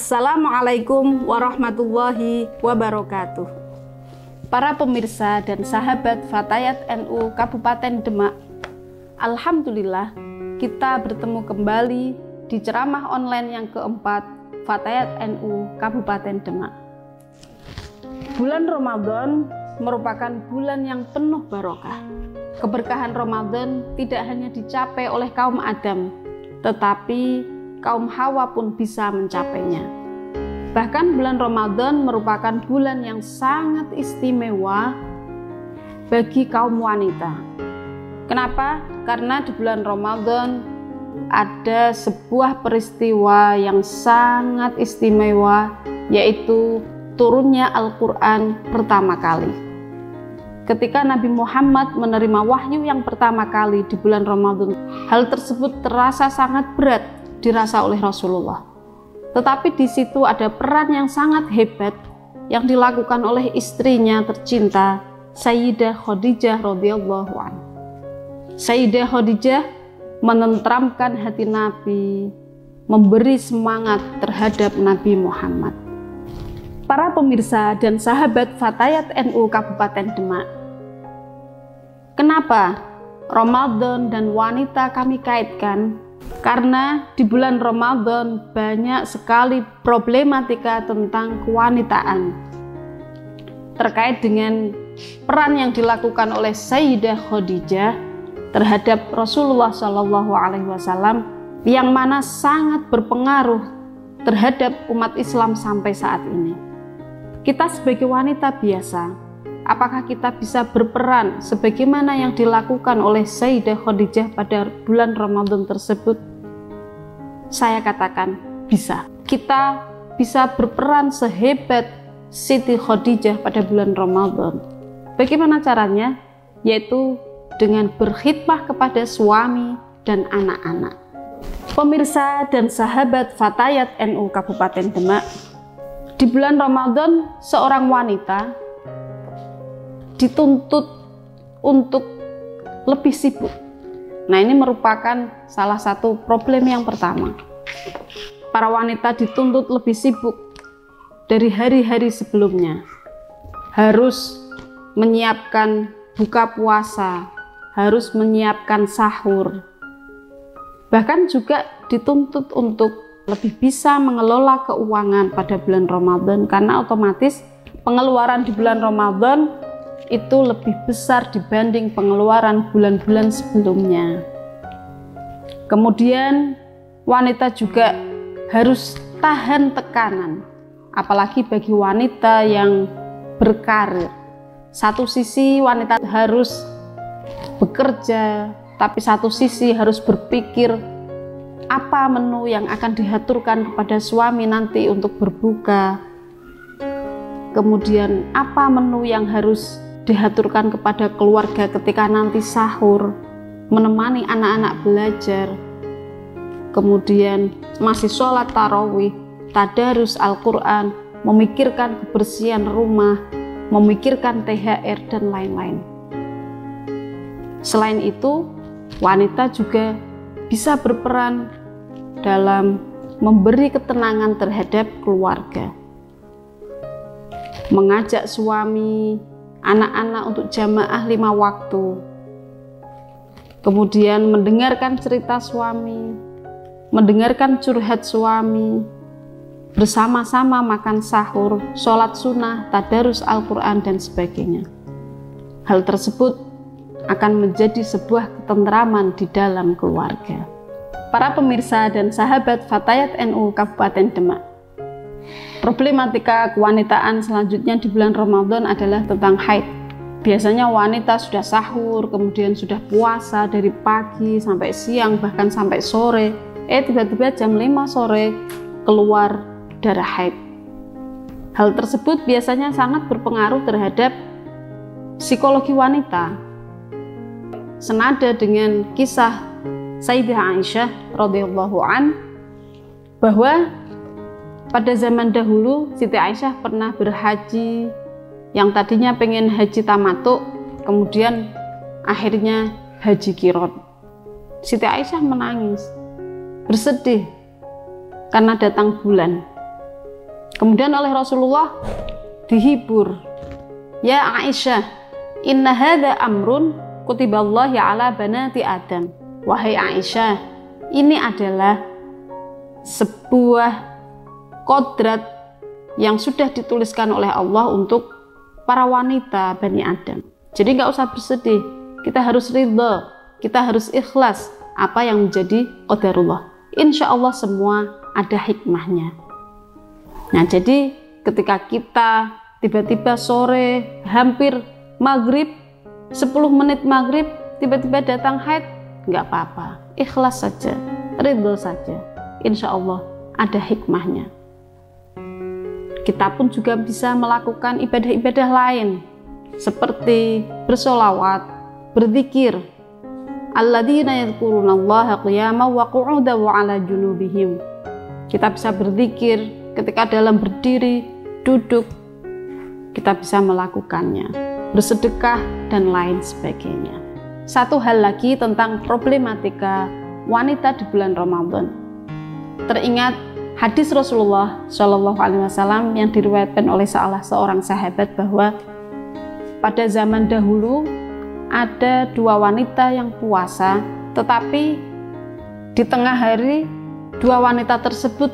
Assalamualaikum warahmatullahi wabarakatuh. Para pemirsa dan sahabat Fatayat NU Kabupaten Demak, alhamdulillah kita bertemu kembali di ceramah online yang keempat Fatayat NU Kabupaten Demak. Bulan Ramadan merupakan bulan yang penuh barokah. Keberkahan Ramadan tidak hanya dicapai oleh kaum Adam, tetapi kaum Hawa pun bisa mencapainya. Bahkan bulan Ramadan merupakan bulan yang sangat istimewa bagi kaum wanita. Kenapa? Karena di bulan Ramadan ada sebuah peristiwa yang sangat istimewa, yaitu turunnya Al-Quran pertama kali. Ketika Nabi Muhammad menerima wahyu yang pertama kali di bulan Ramadan, hal tersebut terasa sangat berat dirasa oleh Rasulullah. Tetapi di situ ada peran yang sangat hebat yang dilakukan oleh istrinya tercinta, Sayyidah Khadijah radhiyallahu anha. Sayyidah Khadijah menenteramkan hati Nabi, memberi semangat terhadap Nabi Muhammad. Para pemirsa dan sahabat Fatayat NU Kabupaten Demak, kenapa Ramadan dan wanita kami kaitkan? Karena di bulan Ramadan banyak sekali problematika tentang kewanitaan terkait dengan peran yang dilakukan oleh Sayyidah Khadijah terhadap Rasulullah SAW, yang mana sangat berpengaruh terhadap umat Islam sampai saat ini. Kita sebagai wanita biasa, apakah kita bisa berperan sebagaimana yang dilakukan oleh Sayyidah Khadijah pada bulan Ramadan tersebut? Saya katakan bisa. Kita bisa berperan sehebat Siti Khadijah pada bulan Ramadan. Bagaimana caranya? Yaitu dengan berkhidmah kepada suami dan anak-anak. Pemirsa dan sahabat Fatayat NU Kabupaten Demak, di bulan Ramadan seorang wanita dituntut untuk lebih sibuk. Nah, ini merupakan salah satu problem yang pertama. Para wanita dituntut lebih sibuk dari hari-hari sebelumnya. Harus menyiapkan buka puasa, harus menyiapkan sahur. Bahkan juga dituntut untuk lebih bisa mengelola keuangan pada bulan Ramadan, karena otomatis pengeluaran di bulan Ramadan itu lebih besar dibanding pengeluaran bulan-bulan sebelumnya. Kemudian wanita juga harus tahan tekanan, apalagi bagi wanita yang berkarir. Satu sisi wanita harus bekerja, tapi satu sisi harus berpikir apa menu yang akan diaturkan kepada suami nanti untuk berbuka. Kemudian apa menu yang harus diaturkan kepada keluarga ketika nanti sahur, menemani anak-anak belajar, kemudian masih sholat tarawih, tadarus Al-Quran, memikirkan kebersihan rumah, memikirkan THR, dan lain-lain. Selain itu, wanita juga bisa berperan dalam memberi ketenangan terhadap keluarga, mengajak suami, anak-anak untuk jamaah 5 waktu, kemudian mendengarkan cerita suami, mendengarkan curhat suami, bersama-sama makan sahur, sholat sunnah, tadarus Al-Quran, dan sebagainya. Hal tersebut akan menjadi sebuah ketentraman di dalam keluarga. Para pemirsa dan sahabat Fatayat NU Kabupaten Demak, problematika kewanitaan selanjutnya di bulan Ramadan adalah tentang haid. Biasanya wanita sudah sahur, kemudian sudah puasa dari pagi sampai siang, bahkan sampai sore. Tiba-tiba jam 5 sore keluar darah haid. Hal tersebut biasanya sangat berpengaruh terhadap psikologi wanita. Senada dengan kisah Sayyidah Aisyah radhiyallahu an, bahwa pada zaman dahulu Siti Aisyah pernah berhaji, yang tadinya pengen haji tamattu, kemudian akhirnya haji kirot. Siti Aisyah menangis, bersedih karena datang bulan. Kemudian oleh Rasulullah dihibur, ya Aisyah, inna hadza amrun kutiballahi ala banati Adam. Wahai Aisyah, ini adalah sebuah kodrat yang sudah dituliskan oleh Allah untuk para wanita Bani Adam. Jadi nggak usah bersedih, kita harus ridha, kita harus ikhlas apa yang menjadi qadarullah. Insya Allah semua ada hikmahnya. Nah, jadi ketika kita tiba-tiba sore hampir maghrib, 10 menit maghrib tiba-tiba datang haid, nggak apa-apa, ikhlas saja, ridha saja. Insya Allah ada hikmahnya. Kita pun juga bisa melakukan ibadah-ibadah lain seperti bersolawat, berzikir. Alladzina yadhkurunallaha qiyaman wa qu'udan wa 'ala junubihim. Kita bisa berzikir ketika dalam berdiri, duduk. Kita bisa melakukannya, bersedekah dan lain sebagainya. Satu hal lagi tentang problematika wanita di bulan Ramadan. Teringat hadis Rasulullah Shallallahu Alaihi Wasallam yang diriwayatkan oleh salah seorang sahabat bahwa pada zaman dahulu ada 2 wanita yang puasa, tetapi di tengah hari 2 wanita tersebut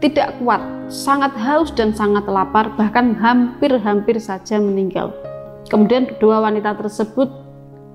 tidak kuat, sangat haus dan sangat lapar, bahkan hampir saja meninggal. Kemudian kedua wanita tersebut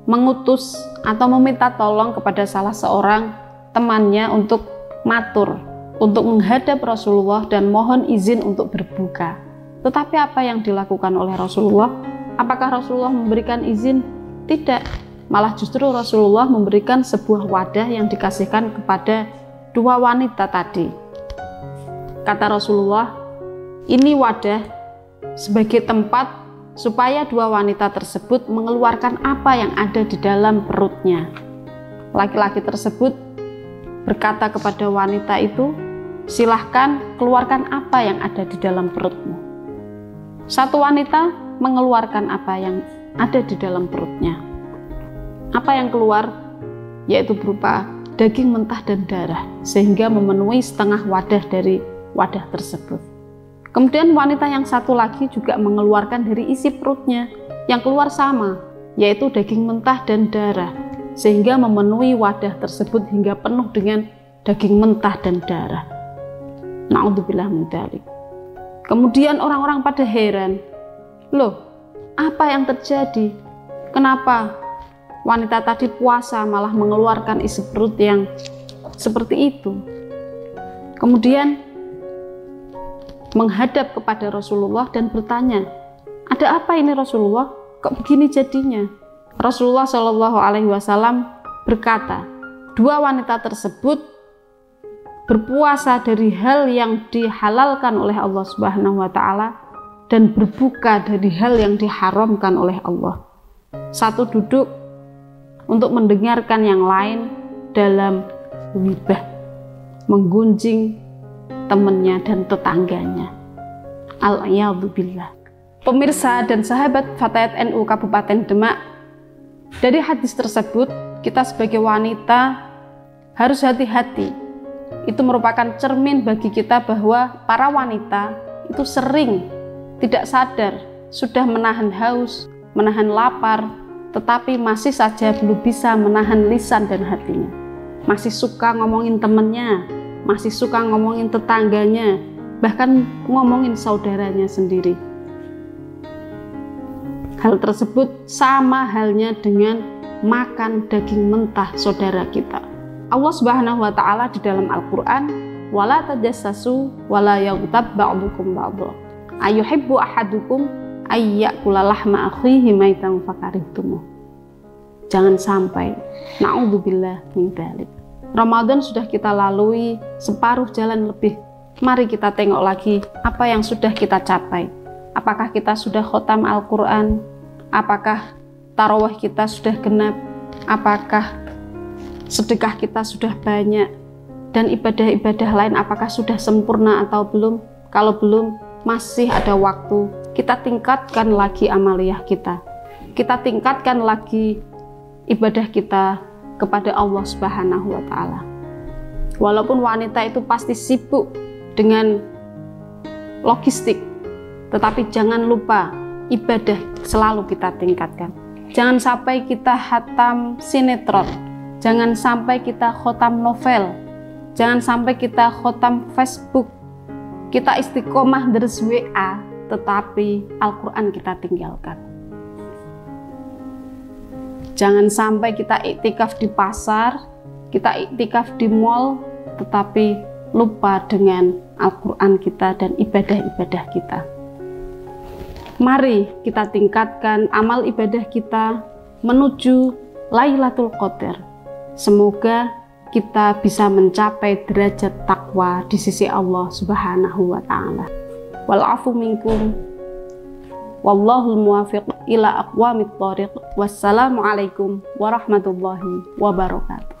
mengutus atau meminta tolong kepada salah seorang temannya untuk matur, untuk menghadap Rasulullah dan mohon izin untuk berbuka. Tetapi apa yang dilakukan oleh Rasulullah? Apakah Rasulullah memberikan izin? Tidak, malah justru Rasulullah memberikan sebuah wadah yang dikasihkan kepada 2 wanita tadi. Kata Rasulullah, ini wadah sebagai tempat supaya 2 wanita tersebut mengeluarkan apa yang ada di dalam perutnya. Laki-laki tersebut berkata kepada wanita itu, silahkan keluarkan apa yang ada di dalam perutmu. Satu wanita mengeluarkan apa yang ada di dalam perutnya. Apa yang keluar? Yaitu berupa daging mentah dan darah, sehingga memenuhi setengah wadah dari wadah tersebut. Kemudian wanita yang satu lagi juga mengeluarkan dari isi perutnya, yang keluar sama, yaitu daging mentah dan darah, sehingga memenuhi wadah tersebut hingga penuh dengan daging mentah dan darah. Na'udzubillah min dzalik. Kemudian orang-orang pada heran, loh, apa yang terjadi? Kenapa wanita tadi puasa malah mengeluarkan isi perut yang seperti itu? Kemudian menghadap kepada Rasulullah dan bertanya, ada apa ini Rasulullah? Kok begini jadinya? Rasulullah Shallallahu Alaihi Wasallam berkata, 2 wanita tersebut berpuasa dari hal yang dihalalkan oleh Allah Subhanahu Wa Taala dan berbuka dari hal yang diharamkan oleh Allah. Satu duduk untuk mendengarkan yang lain dalam ghibah, menggunjing temannya dan tetangganya. Al-iyadzubillah. Pemirsa dan sahabat Fatayat NU Kabupaten Demak, dari hadis tersebut kita sebagai wanita harus hati-hati. Itu merupakan cermin bagi kita bahwa para wanita itu sering tidak sadar sudah menahan haus, menahan lapar, tetapi masih saja belum bisa menahan lisan dan hatinya. Masih suka ngomongin temennya, masih suka ngomongin tetangganya, bahkan ngomongin saudaranya sendiri. Hal tersebut sama halnya dengan makan daging mentah saudara kita. Allah Subhanahu wa Ta'ala di dalam Al-Quran, wala tajassasu wala yaghtab ba'dukum ba'dha ayuhibbu ahadukum ayyakula lahma akhihi maitan fakarihtumu. Jangan sampai, na'udzubillah min dzalik. Ramadan sudah kita lalui separuh jalan lebih. Mari kita tengok lagi apa yang sudah kita capai. Apakah kita sudah khotam Al-Quran? Apakah tarawih kita sudah genap? Apakah sedekah kita sudah banyak? Dan ibadah-ibadah lain apakah sudah sempurna atau belum? Kalau belum, masih ada waktu. Kita tingkatkan lagi amaliyah kita. Kita tingkatkan lagi ibadah kita kepada Allah Subhanahu wa Ta'ala. Walaupun wanita itu pasti sibuk dengan logistik. Tetapi jangan lupa ibadah selalu kita tingkatkan. Jangan sampai kita khatam sinetron, jangan sampai kita khatam novel, jangan sampai kita khatam Facebook. Kita istiqomah deres WA, tetapi Al-Quran kita tinggalkan. Jangan sampai kita iktikaf di pasar, kita iktikaf di mall, tetapi lupa dengan Al-Quran kita dan ibadah-ibadah kita. Mari kita tingkatkan amal ibadah kita menuju Lailatul Qadar. Semoga kita bisa mencapai derajat takwa di sisi Allah Subhanahu wa Ta'ala. Wal afu minkum. Wallahul muwafiq ila aqwamit thoriq. Wassalamualaikum warahmatullahi wabarakatuh.